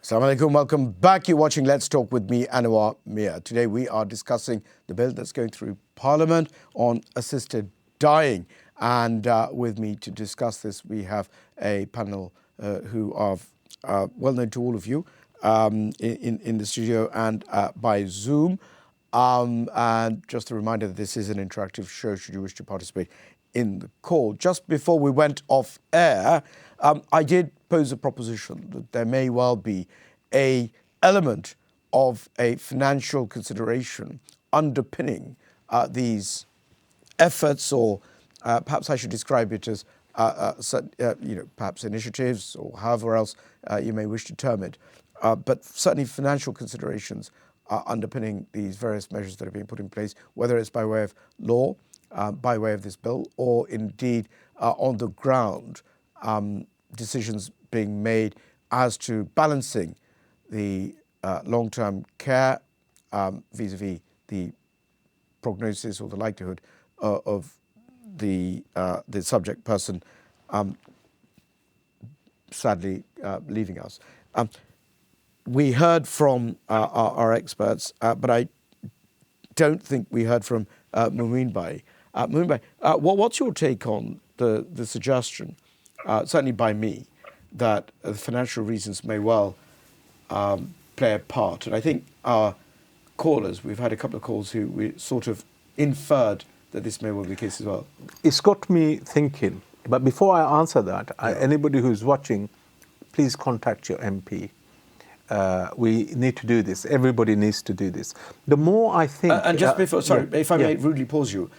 Assalamu alaikum, welcome back. You're watching Let's Talk with me, Anwar Mia. Today we are discussing the bill that's going through Parliament on assisted dying. And with me to discuss this, we have a panel who are well known to all of you in the studio and by Zoom. And just a reminder that this is an interactive show should you wish to participate in the call. Just before we went off air, I did pose a proposition that there may well be an element of a financial consideration underpinning these efforts, or perhaps I should describe it as perhaps initiatives, or however else you may wish to term it. But certainly financial considerations are underpinning these various measures that are being put in place, whether it's by way of law, by way of this bill, or indeed on the ground, decisions being made as to balancing the long-term care vis-a-vis the prognosis or the likelihood of the subject person sadly leaving us. We heard from our experts, but I don't think we heard from Mumin Bhai. Mumin Bhai, what's your take on the suggestion, certainly by me, that financial reasons may well play a part? And I think our callers, we've had a couple of calls who we sort of inferred that this may well be the case as well. It's got me thinking. But before I answer that, anybody who's watching, please contact your MP. We need to do this. Everybody needs to do this. The more I think... and just before, sorry, if I may rudely pause you,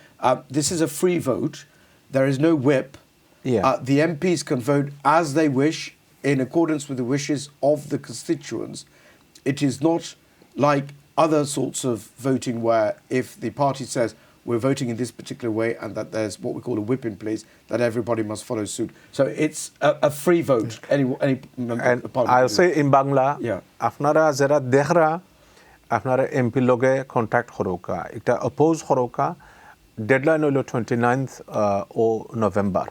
this is a free vote. There is no whip. The MPs can vote as they wish in accordance with the wishes of the constituents. It is not like other sorts of voting where if the party says we're voting in this particular way and that there's what we call a whip in place, that everybody must follow suit. So it's a free vote. Any and I'll say in Bangla, Afnara Zera Dehra, Afnara MP Loge contact Horoka. Ita oppose Horoka, deadline on the 29th of November.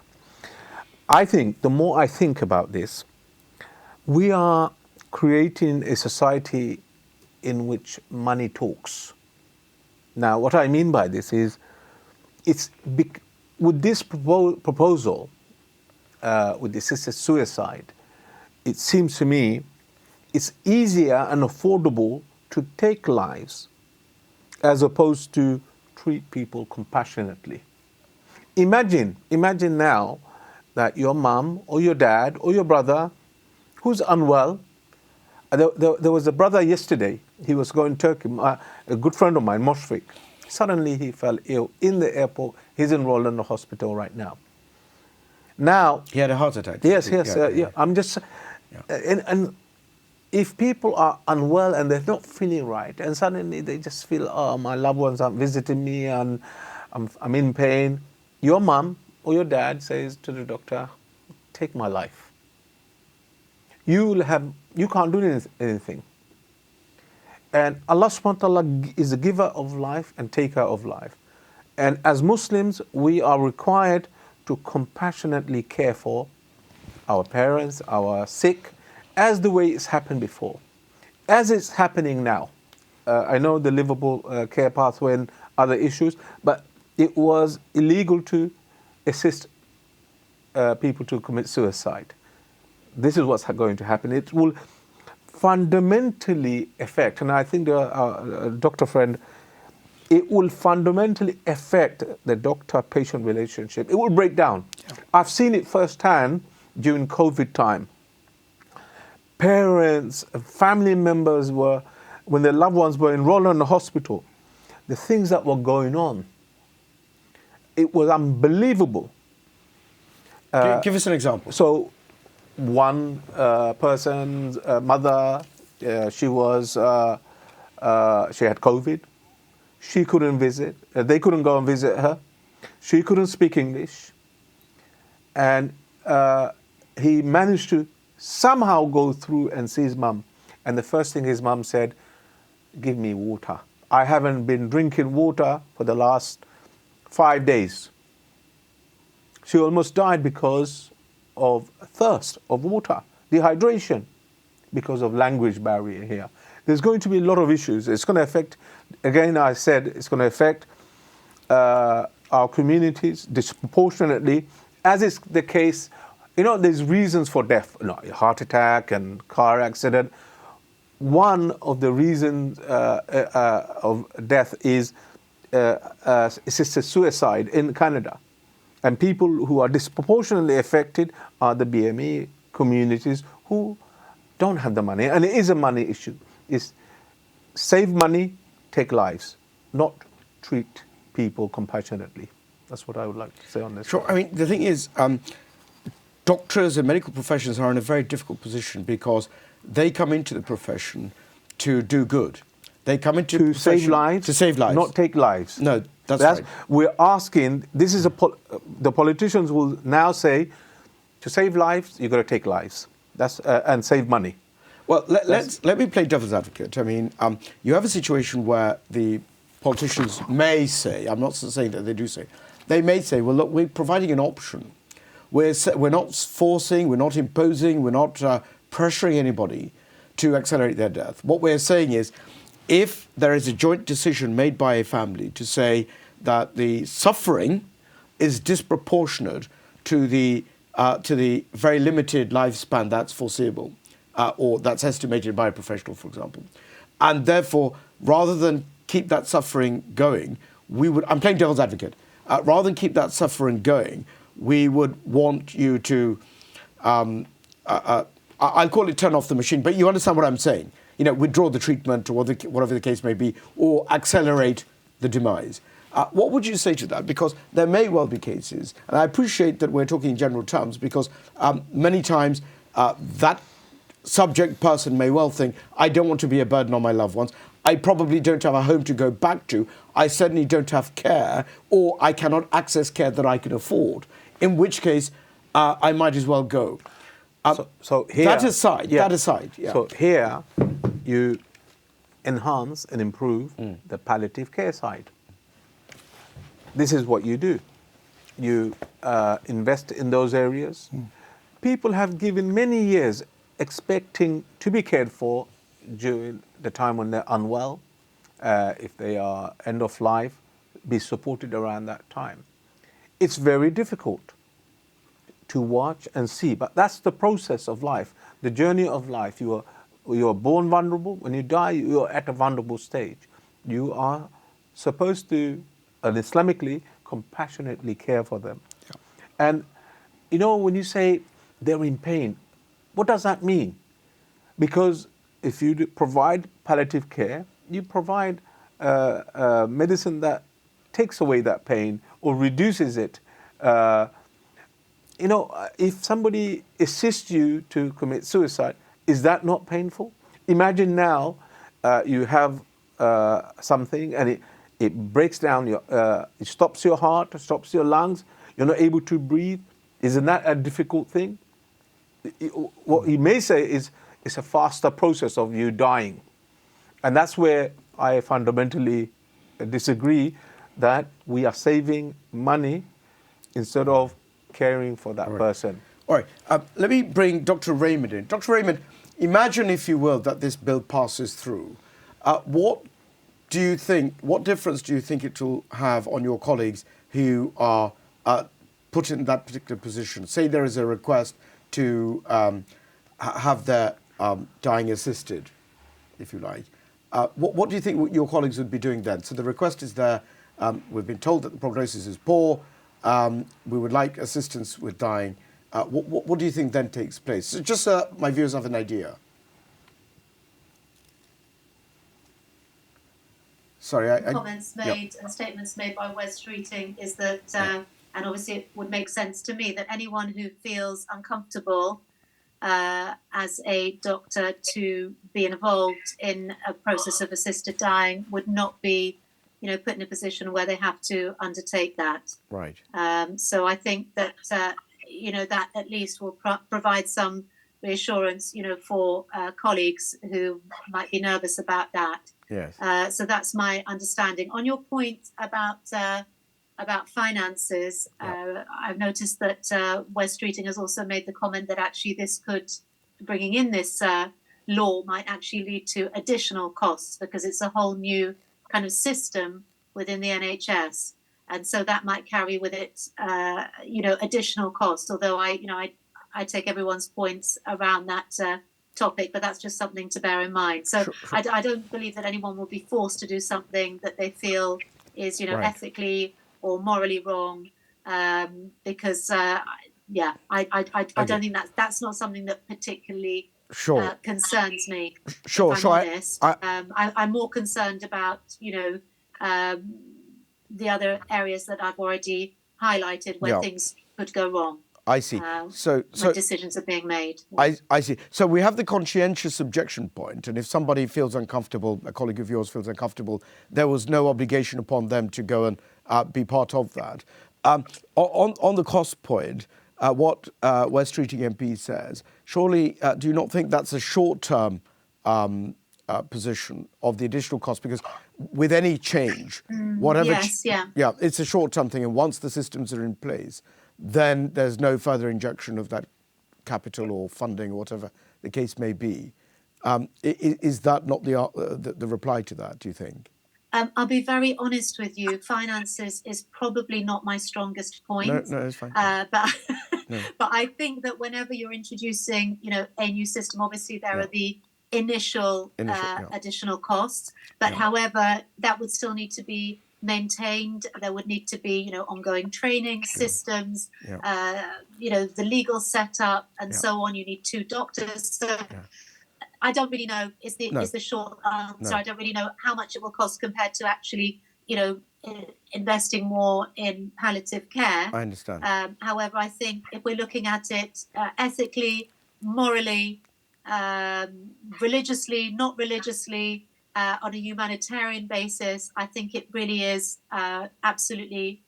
I think, the more I think about this, we are creating a society in which money talks. Now, what I mean by this is, with this proposal, with the assisted suicide, it seems to me it's easier and affordable to take lives as opposed to treat people compassionately. Imagine now that your mom or your dad or your brother who's unwell. There was a brother yesterday, he was going to Turkey, a good friend of mine, Moshfik. Suddenly he fell ill in the airport. He's enrolled in the hospital right now. Now... He had a heart attack. Yes. I'm just... And if people are unwell and they're not feeling right, and suddenly they just feel, oh, my loved ones aren't visiting me and I'm in pain, your mom or your dad says to the doctor, take my life. You can't do anything. And Allah subhanahu wa ta'ala is a giver of life and taker of life. And as Muslims, we are required to compassionately care for our parents, our sick, as the way it's happened before, as it's happening now. I know the livable care pathway and other issues, but it was illegal to assist people to commit suicide. This is what's going to happen. It will fundamentally affect, and I think our doctor friend, it will fundamentally affect the doctor-patient relationship. It will break down. I've seen it firsthand during COVID time. Parents, family members when their loved ones were enrolled in the hospital, the things that were going on, it was unbelievable. Give us an example. So, one person's mother, she had COVID. She couldn't visit. They couldn't go and visit her. She couldn't speak English. And he managed to somehow go through and see his mum. And the first thing his mum said, give me water. I haven't been drinking water for the last 5 days. She almost died because of thirst, of water, dehydration. because of language barrier here. There's going to be a lot of issues. It's going to affect, again, I said, it's going to affect our communities disproportionately, as is the case. There's reasons for death, heart attack and car accident. One of the reasons of death is assisted suicide in Canada. And people who are disproportionately affected are the BME communities who don't have the money. And it is a money issue. It's save money, take lives, not treat people compassionately. That's what I would like to say on this. Sure. I mean, the thing is, doctors and medical professions are in a very difficult position because they come into the profession to do good. They come into to save lives, to save lives, not take lives. No, that's right. We're asking. This is the politicians will now say, to save lives, you've got to take lives. That's and save money. Well, let me play devil's advocate. I mean, you have a situation where the politicians may say, I'm not saying that they do say, they may say, well, look, we're providing an option. We're not forcing, we're not imposing, we're not pressuring anybody to accelerate their death. What we're saying is, if there is a joint decision made by a family to say that the suffering is disproportionate to the very limited lifespan that's foreseeable, or that's estimated by a professional, for example, and therefore, rather than keep that suffering going, I'm playing devil's advocate, rather than keep that suffering going, we would want you to, I'll call it turn off the machine, but you understand what I'm saying. Withdraw the treatment or whatever the case may be, or accelerate the demise. What would you say to that? Because there may well be cases, and I appreciate that we're talking in general terms, because many times that subject person may well think, I don't want to be a burden on my loved ones. I probably don't have a home to go back to. I certainly don't have care, or I cannot access care that I can afford, in which case I might as well go. So here, that aside, yeah. So here, you enhance and improve the palliative care side. This is what you do. You invest in those areas. People have given many years expecting to be cared for during the time when they're unwell. If they are end of life, be supported around that time. It's very difficult to watch and see, but that's the process of life, the journey of life. You are born vulnerable. When you die, you are at a vulnerable stage. You are supposed to, and Islamically, compassionately care for them. Yeah. And when you say they're in pain, what does that mean? Because if you provide palliative care, you provide medicine that takes away that pain or reduces it. If somebody assists you to commit suicide, is that not painful? Imagine now you have something and it breaks down it stops your heart, stops your lungs, you're not able to breathe. Isn't that a difficult thing? What you may say is it's a faster process of you dying. And that's where I fundamentally disagree, that we are saving money instead of caring for that person. All right. Let me bring Dr. Raymond in. Dr. Raymond, imagine, if you will, that this bill passes through. What difference do you think it will have on your colleagues who are put in that particular position? Say there is a request to have their dying assisted, if you like. What do you think your colleagues would be doing then? So the request is there. We've been told that the prognosis is poor. We would like assistance with dying. What do you think then takes place? So just my viewers have an idea. Sorry, comments made and statements made by Wes Streeting is that, and obviously it would make sense to me, that anyone who feels uncomfortable as a doctor to be involved in a process of assisted dying would not be, put in a position where they have to undertake that. Right. So I think that, that at least will provide some reassurance, for colleagues who might be nervous about that. Yes. So that's my understanding. On your point about finances, I've noticed that Wes Streeting has also made the comment that actually this could, bringing in this law might actually lead to additional costs because it's a whole new kind of system within the NHS. And so that might carry with it, additional costs. Although I take everyone's points around that topic, but that's just something to bear in mind. So Sure. I don't believe that anyone will be forced to do something that they feel is, Right. ethically or morally wrong, because I don't think that's not something that particularly Sure. concerns me. Sure. If I'm honest, I'm more concerned about the other areas that I've already highlighted where things could go wrong. I see. So when decisions are being made. I see. So we have the conscientious objection point, and if somebody feels uncomfortable, a colleague of yours feels uncomfortable, there was no obligation upon them to go and be part of that. On the cost point, what West Streeting MP says, surely do you not think that's a short-term position of the additional cost? Because with any change, whatever, it's a short-term thing, and once the systems are in place, then there's no further injection of that capital or funding or whatever the case may be. Is that not the reply to that, do you think? I'll be very honest with you. Finances is probably not my strongest point. No, it's fine. But I think that whenever you're introducing, a new system, obviously there are the initial additional costs. But however, that would still need to be maintained. There would need to be, ongoing training systems, the legal setup, and so on. You need 2 doctors. So I don't really know. Is the short answer? I don't really know how much it will cost compared to actually, investing more in palliative care. I understand. However, I think if we're looking at it ethically, morally, religiously, not religiously, on a humanitarian basis, I think it really is absolutely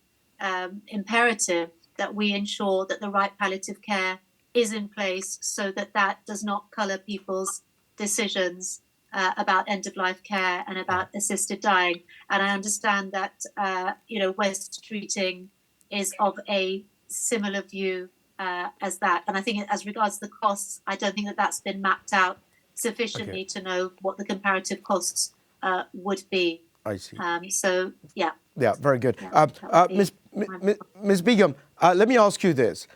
imperative that we ensure that the right palliative care is in place so that does not colour people's decisions about end-of-life care and about assisted dying. And I understand that, West Streeting is of a similar view as that. And I think as regards to the costs, I don't think that that's been mapped out sufficiently to know what the comparative costs would be. I see. Yeah, very good. Ms. Begum, let me ask you this.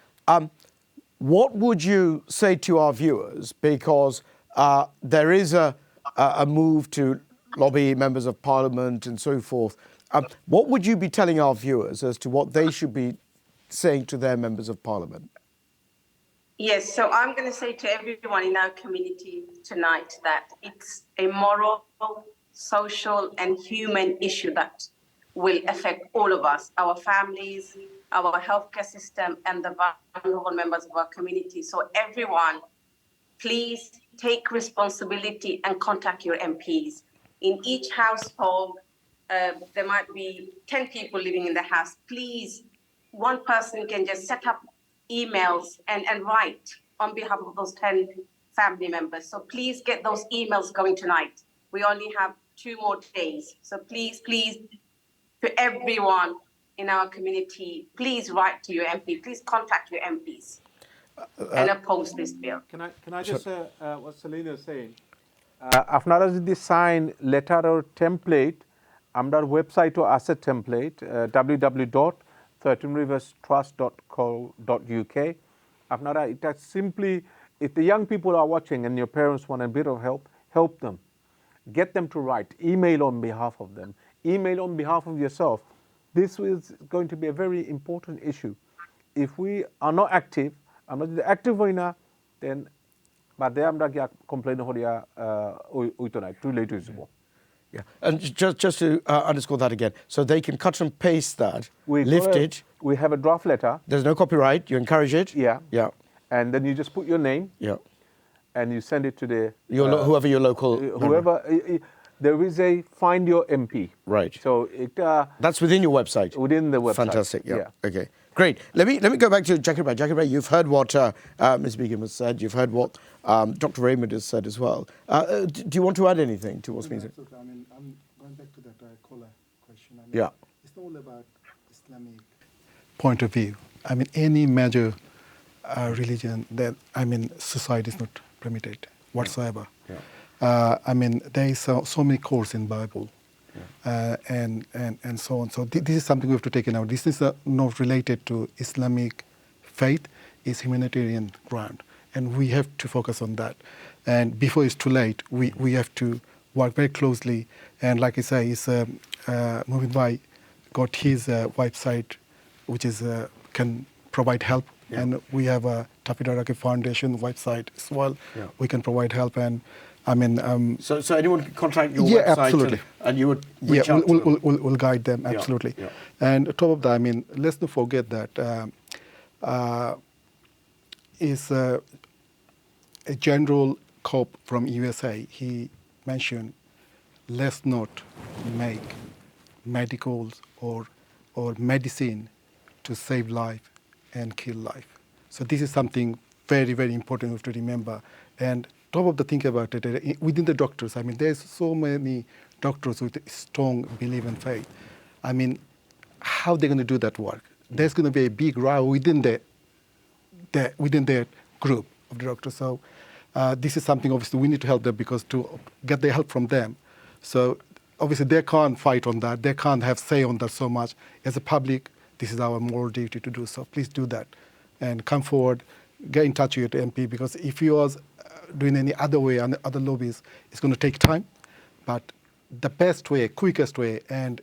What would you say to our viewers? Because there is a move to lobby members of parliament and so forth. What would you be telling our viewers as to what they should be saying to their members of parliament? Yes, so I'm going to say to everyone in our community tonight that it's a moral, social and human issue that will affect all of us, our families, our healthcare system and the vulnerable members of our community. So everyone, please take responsibility and contact your MPs. In each household, there might be 10 people living in the house. Please, one person can just set up emails and write on behalf of those 10 family members. So please get those emails going tonight. We only have 2 more days. So please, to everyone in our community, please write to your MP. Please contact your MPs and oppose this bill. Can I just say what Selena is saying? আপনারা যদি sign letter or template, our website or asset template, www.13riverstrust.co.uk. আপনারা এটা simply, if the young people are watching and your parents want a bit of help them. Get them to write, email on behalf of them, email on behalf of yourself. This is going to be a very important issue. If we are not active, active then but they are complain too late to Yeah, and just to underscore that again, so they can cut and paste that, lift it. We have a draft letter. There's no copyright. You encourage it. Yeah. And then you just put your name. Yeah. And you send it to whoever your local there is a find your MP. Right. So that's within your website. Within the website. Fantastic. Yeah. Okay. Great. Let me go back to Jakir Bhai. Jakir Bhai, you've heard what Ms. Begum has said. You've heard what Dr. Raymond has said as well. Do you want to add anything to what's been said? Okay. I mean, I'm going back to that caller question. It's all about Islamic point of view. I mean, any major religion that society is not permitted. whatsoever. Yeah. I mean, there is so many courses in Bible, and so on. So this is something we have to take in out. This is not related to Islamic faith. It's humanitarian ground, and we have to focus on that. And before it's too late, we have to work very closely. And like I say, it's Moving by got his website, which is can provide help. Yeah. And we have a Tafidaraki Foundation website as well. Yeah. We can provide help. And I mean, so anyone can contact your yeah, website, absolutely. And you would reach out to them. We'll guide them, absolutely. Yeah. And on top of that, I mean, let's not forget that is a general cop from USA. He mentioned, let's not make medicals or medicine to save life and kill life. So this is something very, very important we have to remember. And top of the think about it, within the doctors, I mean, there's so many doctors with strong belief and faith. I mean, how they're going to do that work? There's going to be a big row within their group of the doctors. So this is something obviously we need to help them, because to get the help from them. So obviously they can't fight on that. They can't have say on that so much. As a public, this is our moral duty to do so. Please do that and come forward, get in touch with your MP, because if you are doing any other way and other lobbies, it's going to take time. But the best way, quickest way, and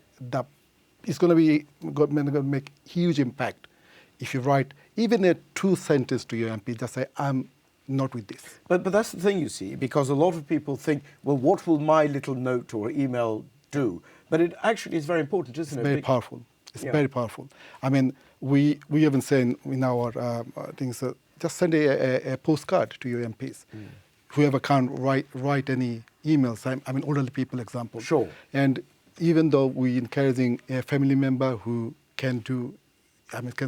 it's going to make huge impact if you write even a 2 sentence to your MP, just say, I'm not with this. But that's the thing, you see, because a lot of people think, well, what will my little note or email do? But it actually is very important, isn't it? It's very powerful. It's very powerful. I mean, we even say in our things, just send a postcard to your MPs. Whoever can't write any emails, I mean, elderly people, example. Sure. And even though we're encouraging a family member who can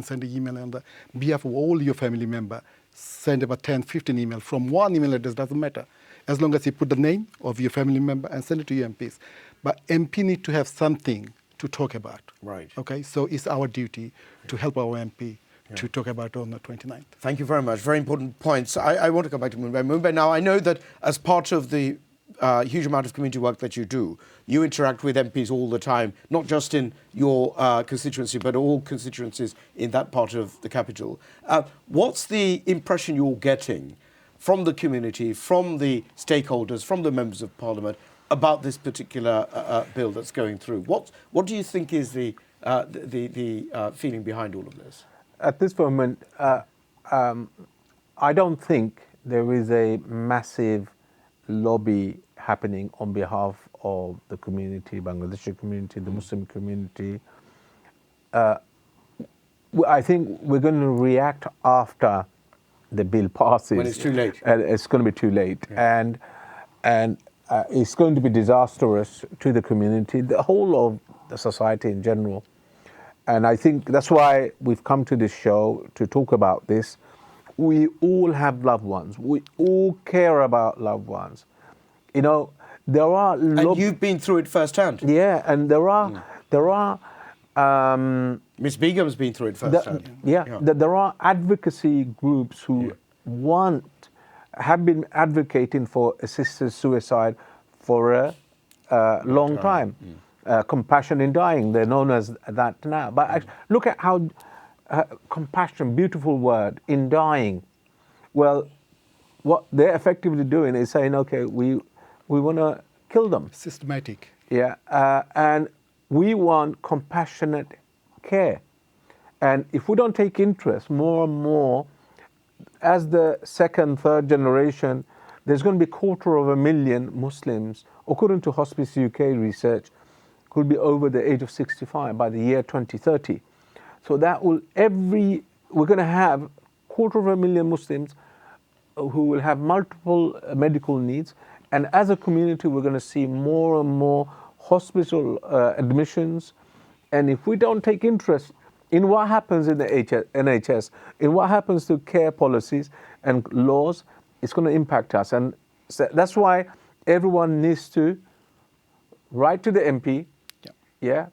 send an email on the behalf of all your family member, send about 10, 15 emails from one email address, doesn't matter. As long as you put the name of your family member and send it to your MPs. But MP need to have something to talk about. Right. Okay, so it's our duty to help our MP to talk about on the 29th. Thank you very much. Very important points. I want to come back to Mumbai. Mumbai, now I know that as part of the huge amount of community work that you do, you interact with MPs all the time, not just in your constituency, but all constituencies in that part of the capital. What's the impression you're getting from the community, from the stakeholders, from the members of parliament about this particular bill that's going through? What do you think is the feeling behind all of this? At this moment, I don't think there is a massive lobby happening on behalf of the community, Bangladeshi community, the Muslim community. I think we're going to react after the bill passes. When it's too late. And it's going to be too late. Yeah. And it's going to be disastrous to the community, the whole of the society in general. And I think that's why we've come to this show to talk about this. We all have loved ones. We all care about loved ones. You know, there are... And you've been through it firsthand. Yeah, and there are Ms. Begum's been through it firsthand. There are advocacy groups who have been advocating for assisted suicide for a long time. Compassion in dying, they're known as that now. But actually, look at how compassion, beautiful word, in dying. Well, what they're effectively doing is saying, okay, we want to kill them. Systematic. Yeah, and we want compassionate care. And if we don't take interest more and more, as the second, third generation, there's going to be 250,000 Muslims, according to Hospice UK research, could be over the age of 65 by the year 2030. So that will we're going to have 250,000 Muslims who will have multiple medical needs. And as a community, we're going to see more and more hospital admissions. And if we don't take interest in what happens in the NHS, in what happens to care policies and laws, it's going to impact us. And so that's why everyone needs to write to the MP,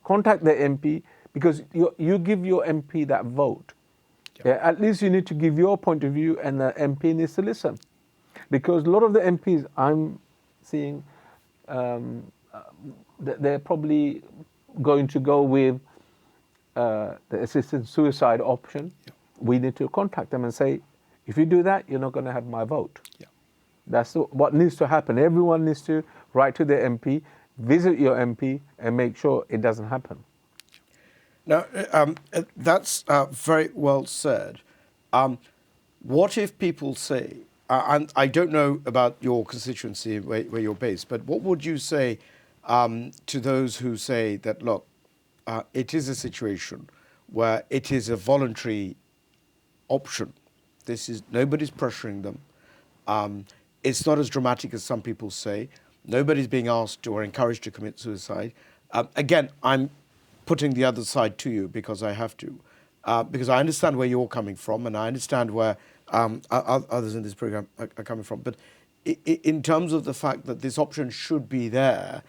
contact the MP, because you give your MP that vote. At least you need to give your point of view, and the MP needs to listen. because a lot of the MPs I'm seeing, they're probably going to go with the assisted suicide option. Yeah. We need to contact them and say, if you do that, you're not going to have my vote. Yeah. That's what needs to happen. Everyone needs to write to their MP, visit your MP, and make sure it doesn't happen. Now, that's very well said. What if people say, and I don't know about your constituency where you're based, but what would you say to those who say that, look, it is a situation where it is a voluntary option. Nobody's pressuring them. It's not as dramatic as some people say. Nobody's being asked or encouraged to commit suicide. Again, I'm putting the other side to you because I have to, because I understand where you're coming from and I understand where others in this program are coming from. But in terms of the fact that this option should be there,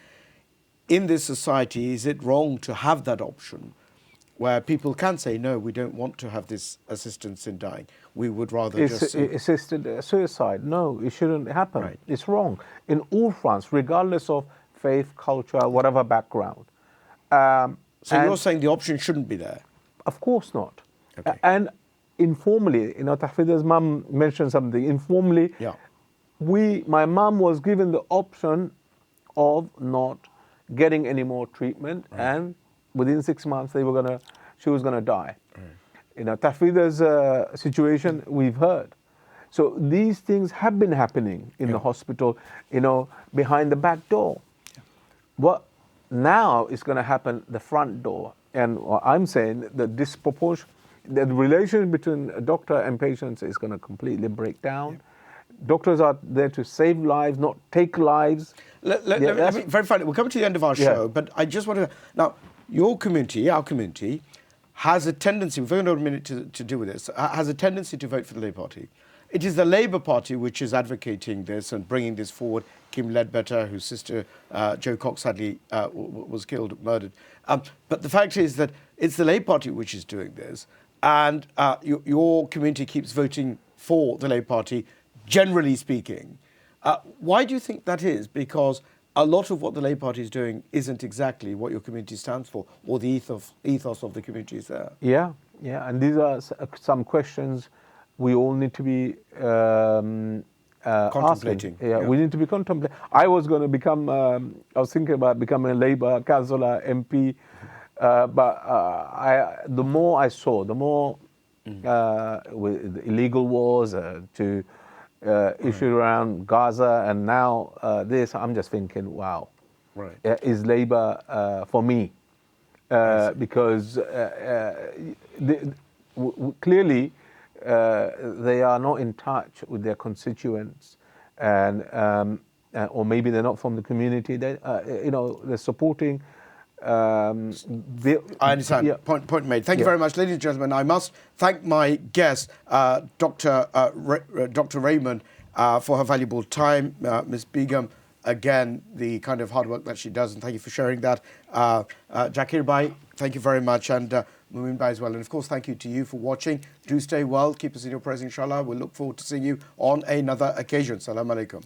in this society, is it wrong to have that option where people can say, no, we don't want to have this assistance in dying. We would rather just... Assisted suicide, no, it shouldn't happen. Right. It's wrong. In all fronts, regardless of faith, culture, whatever background. So you're saying the option shouldn't be there? Of course not. Okay. And informally, Tahfida's mum mentioned something. Informally, Yeah. my mum was given the option of not getting any more treatment, and within 6 months she was gonna die. Tahfida's situation we've heard. So these things have been happening in the hospital, behind the back door. Yeah. What now is going to happen the front door, and I'm saying the relation between a doctor and patients is going to completely break down. Yeah. Doctors are there to save lives, not take lives. Let me very finally, we're coming to the end of our show, but I just want to... Now, your community, our community, has a tendency, we've only got a minute to deal with this, has a tendency to vote for the Labour Party. It is the Labour Party which is advocating this and bringing this forward. Kim Ledbetter, whose sister Jo Cox sadly was killed, murdered. But the fact is that it's the Labour Party which is doing this, and your community keeps voting for the Labour Party, generally speaking. Why do you think that is? Because a lot of what the Labour Party is doing isn't exactly what your community stands for, or the ethos of the community is there. Yeah, and these are some questions we all need to be contemplating. Asking. We need to be contemplating. I was going to become, I was thinking about becoming a Labour councillor, MP, but the more I saw, the more with the illegal wars to issue around Gaza, and now this, I'm just thinking, wow, is Labour for me? Because clearly they are not in touch with their constituents, and or maybe they're not from the community. They, they're supporting. I understand. Yeah. Point made. Thank you very much, ladies and gentlemen. I must thank my guest, Dr. Raymond, for her valuable time. Ms. Begum, again, the kind of hard work that she does, and thank you for sharing that. Jakir Bhai, thank you very much, and Mumin Bhai as well. And of course, thank you to you for watching. Do stay well. Keep us in your prayers, inshallah. We'll look forward to seeing you on another occasion. Salam alaikum.